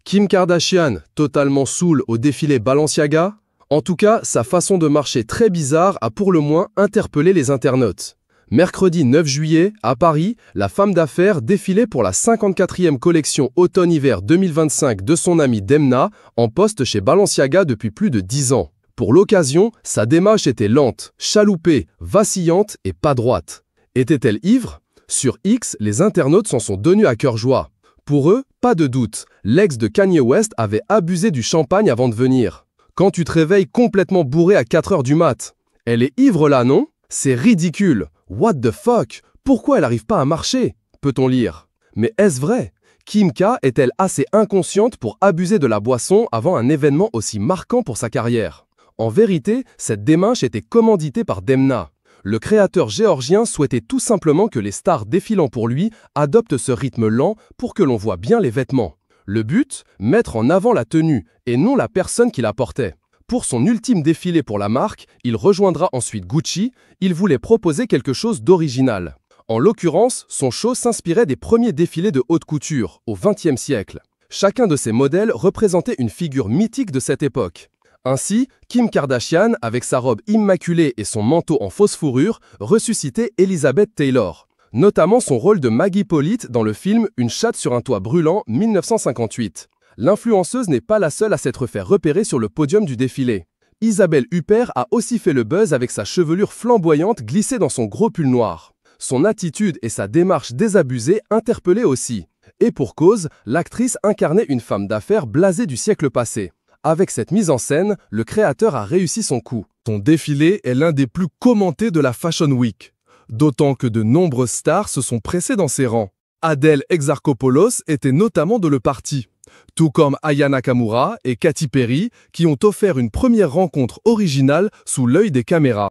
Kim Kardashian, totalement saoule au défilé Balenciaga? En tout cas, sa façon de marcher très bizarre a pour le moins interpellé les internautes. Mercredi 9 juillet, à Paris, la femme d'affaires défilait pour la 54e collection automne-hiver 2025 de son amie Demna, en poste chez Balenciaga depuis plus de 10 ans. Pour l'occasion, sa démarche était lente, chaloupée, vacillante et pas droite. Était-elle ivre? Sur X, les internautes s'en sont donnus à cœur joie. Pour eux, pas de doute, l'ex de Kanye West avait abusé du champagne avant de venir. Quand tu te réveilles complètement bourré à 4 heures du mat, elle est ivre là, non? C'est ridicule. What the fuck? Pourquoi elle n'arrive pas à marcher? Peut-on lire. Mais est-ce vrai? Kim K est-elle assez inconsciente pour abuser de la boisson avant un événement aussi marquant pour sa carrière? En vérité, cette démarche était commanditée par Demna. Le créateur géorgien souhaitait tout simplement que les stars défilant pour lui adoptent ce rythme lent pour que l'on voit bien les vêtements. Le but? Mettre en avant la tenue et non la personne qui la portait. Pour son ultime défilé pour la marque, il rejoindra ensuite Gucci. Il voulait proposer quelque chose d'original. En l'occurrence, son show s'inspirait des premiers défilés de haute couture, au XXe siècle. Chacun de ces modèles représentait une figure mythique de cette époque. Ainsi, Kim Kardashian, avec sa robe immaculée et son manteau en fausse fourrure, ressuscitait Elizabeth Taylor. Notamment son rôle de Maggie Polite dans le film Une chatte sur un toit brûlant 1958. L'influenceuse n'est pas la seule à s'être fait repérer sur le podium du défilé. Isabelle Huppert a aussi fait le buzz avec sa chevelure flamboyante glissée dans son gros pull noir. Son attitude et sa démarche désabusée interpellaient aussi. Et pour cause, l'actrice incarnait une femme d'affaires blasée du siècle passé. Avec cette mise en scène, le créateur a réussi son coup. Son défilé est l'un des plus commentés de la Fashion Week, d'autant que de nombreuses stars se sont pressées dans ses rangs. Adèle Exarchopoulos était notamment de le parti, tout comme Aya Nakamura et Katy Perry qui ont offert une première rencontre originale sous l'œil des caméras.